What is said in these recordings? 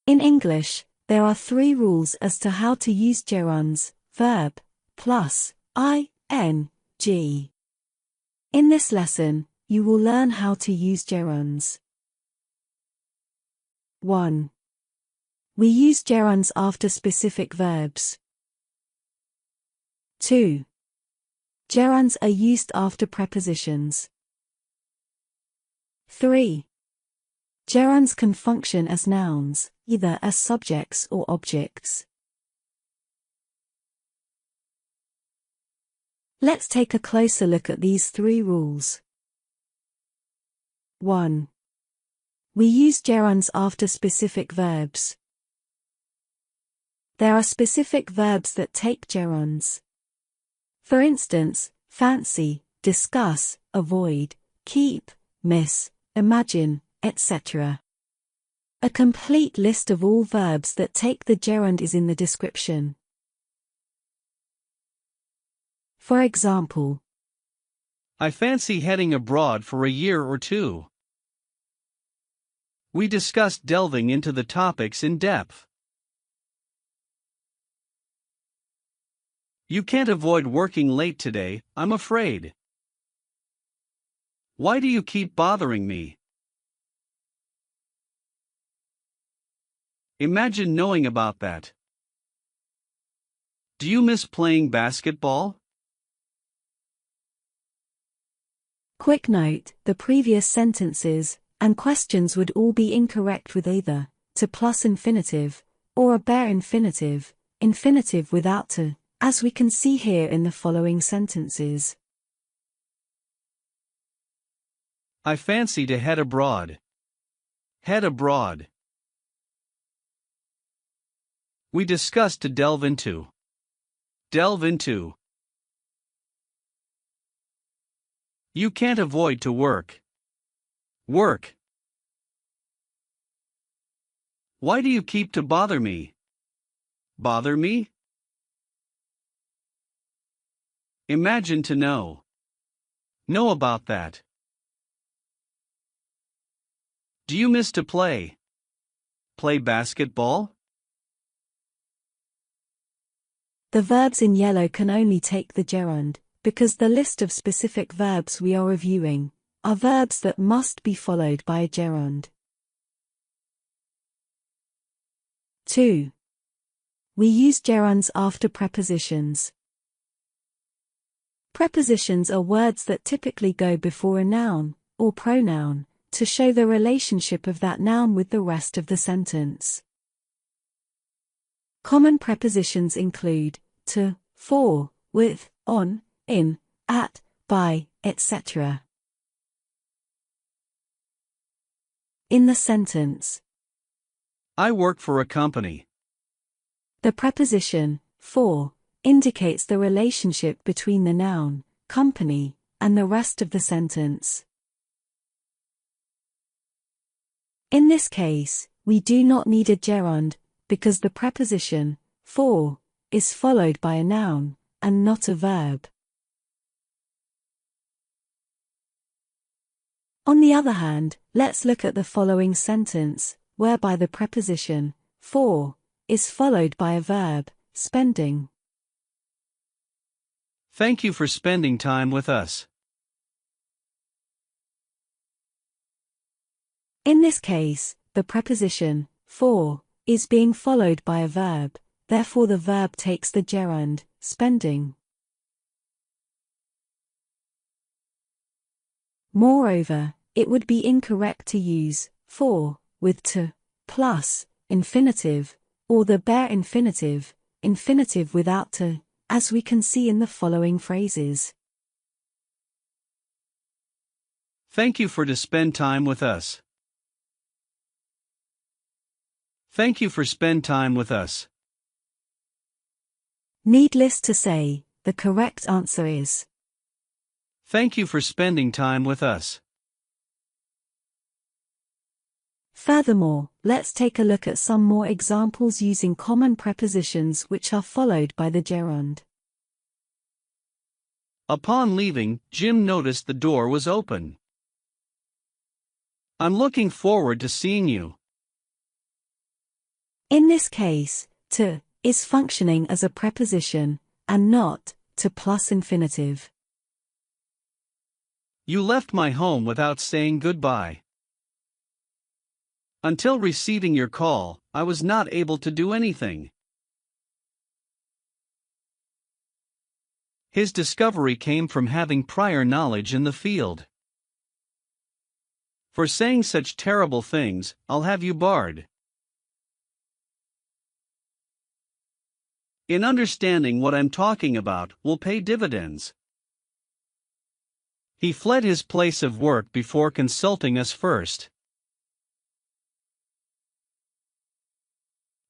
In English, there are 3 rules as to how to use gerunds, verb, plus, ing. In this lesson, you will learn how to use gerunds. 1. We use gerunds after specific verbs. 2. Gerunds are used after prepositions. 3. Gerunds can function as nouns, either as subjects or objects. Let's take a closer look at these 3 rules. 1. We use gerunds after specific verbs. There are specific verbs that take gerunds. For instance, fancy, discuss, avoid, keep, miss, imagine, etc. A complete list of all verbs that take the gerund is in the description. For example, I fancy heading abroad for a year or 2. We discussed delving into the topics in depth. You can't avoid working late today, I'm afraid. Why do you keep bothering me? Imagine knowing about that. Do you miss playing basketball? Quick note, the previous sentences and questions would all be incorrect with either to plus infinitive or a bare infinitive, infinitive without to, as we can see here in the following sentences. I fancy to head abroad. Head abroad. We discussed to delve into. Delve into. You can't avoid to work. Work. Why do you keep to bother me? Bother me? Imagine to know. Know about that. Do you miss to play? Play basketball? The verbs in yellow can only take the gerund, because the list of specific verbs we are reviewing are verbs that must be followed by a gerund. 2. We use gerunds after prepositions. Prepositions are words that typically go before a noun or pronoun to show the relationship of that noun with the rest of the sentence. Common prepositions include to, for, with, on, in, at, by, etc. In the sentence, I work for a company. the preposition for indicates the relationship between the noun, company, and the rest of the sentence. In this case, we do not need a gerund, because the preposition for is followed by a noun, and not a verb. On the other hand, let's look at the following sentence, whereby the preposition for is followed by a verb, spending. Thank you for spending time with us. In this case, the preposition for is being followed by a verb, therefore the verb takes the gerund, spending. Moreover, it would be incorrect to use for with to plus infinitive or the bare infinitive, infinitive without to, as we can see in the following phrases. Thank you for to spend time with us. Thank you for spend time with us. Needless to say, the correct answer is Thank you for spending time with us. Furthermore, let's take a look at some more examples using common prepositions which are followed by the gerund. Upon leaving, Jim noticed the door was open. I'm looking forward to seeing you. In this case, to is functioning as a preposition, and not to plus infinitive. You left my home without saying goodbye. Until receiving your call, I was not able to do anything. His discovery came from having prior knowledge in the field. For saying such terrible things, I'll have you barred. In understanding what I'm talking about will pay dividends. He fled his place of work before consulting us first.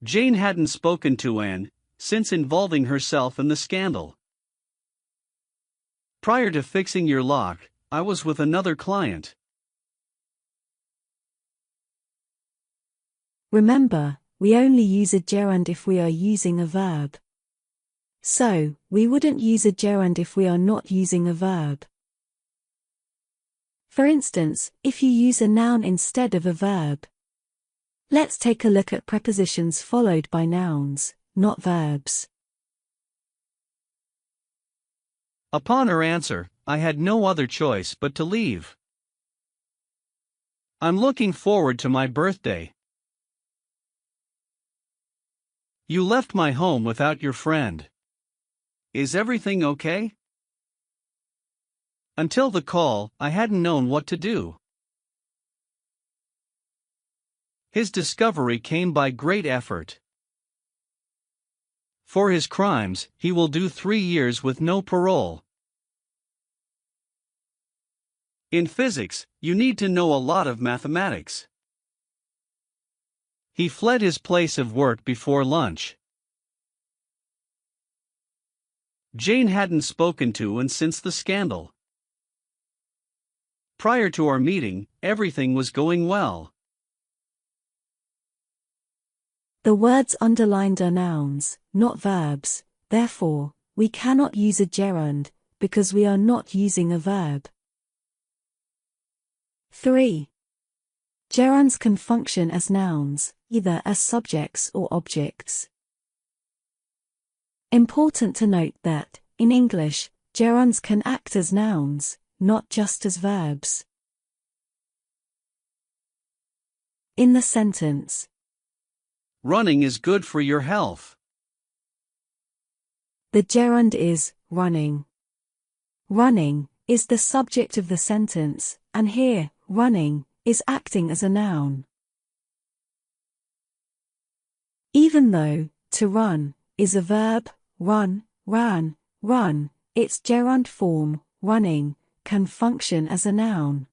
Jane hadn't spoken to Anne since involving herself in the scandal. Prior to fixing your lock, I was with another client. Remember, we only use a gerund if we are using a verb. So, we wouldn't use a gerund if we are not using a verb. For instance, if you use a noun instead of a verb. Let's take a look at prepositions followed by nouns, not verbs. Upon her answer, I had no other choice but to leave. I'm looking forward to my birthday. You left my home without your friend. Is everything okay? Until the call, I hadn't known what to do. His discovery came by great effort. For his crimes, he will do 3 years with no parole. In physics, you need to know a lot of mathematics. He fled his place of work before lunch. Jane hadn't spoken to Anne since the scandal. Prior to our meeting, everything was going well. The words underlined are nouns, not verbs, therefore, we cannot use a gerund, because we are not using a verb. 3. Gerunds can function as nouns, either as subjects or objects. Important to note that, in English, gerunds can act as nouns, not just as verbs. In the sentence, Running is good for your health. the gerund is running. Running is the subject of the sentence, and here, running is acting as a noun. Even though to run is a verb, run, ran, run, its gerund form, running, can function as a noun.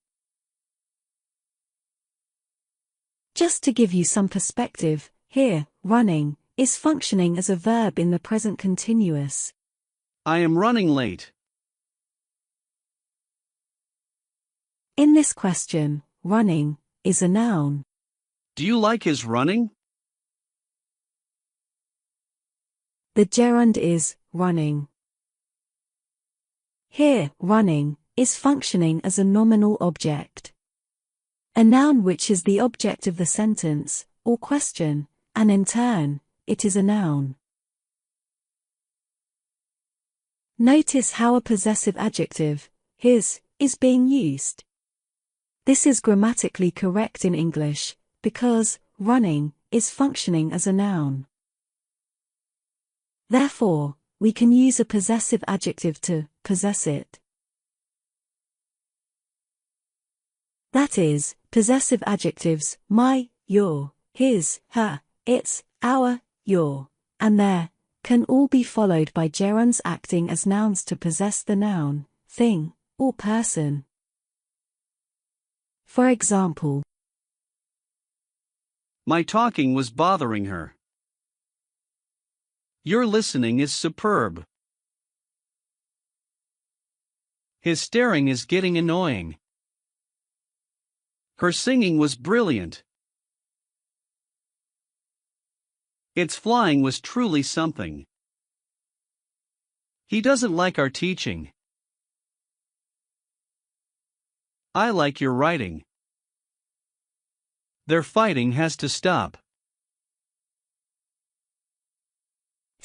Just to give you some perspective, here, running is functioning as a verb in the present continuous. I am running late. In this question, running is a noun. Do you like his running? The gerund is running. Here, running is functioning as a nominal object. A noun which is the object of the sentence, or question, and in turn, it is a noun. Notice how a possessive adjective, his, is being used. This is grammatically correct in English, because running is functioning as a noun. Therefore, we can use a possessive adjective to possess it. That is, possessive adjectives my, your, his, her, its, our, your, and their can all be followed by gerunds acting as nouns to possess the noun, thing, or person. For example, My talking was bothering her. Your listening is superb. His staring is getting annoying. Her singing was brilliant. Its flying was truly something. He doesn't like our teaching. I like your writing. Their fighting has to stop.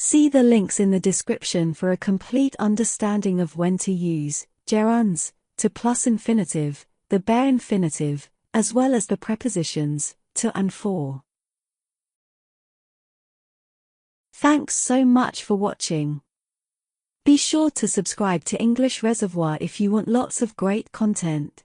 See the links in the description for a complete understanding of when to use gerunds, to plus infinitive, the bare infinitive, as well as the prepositions to and for. Thanks so much for watching. Be sure to subscribe to English Reservoir if you want lots of great content.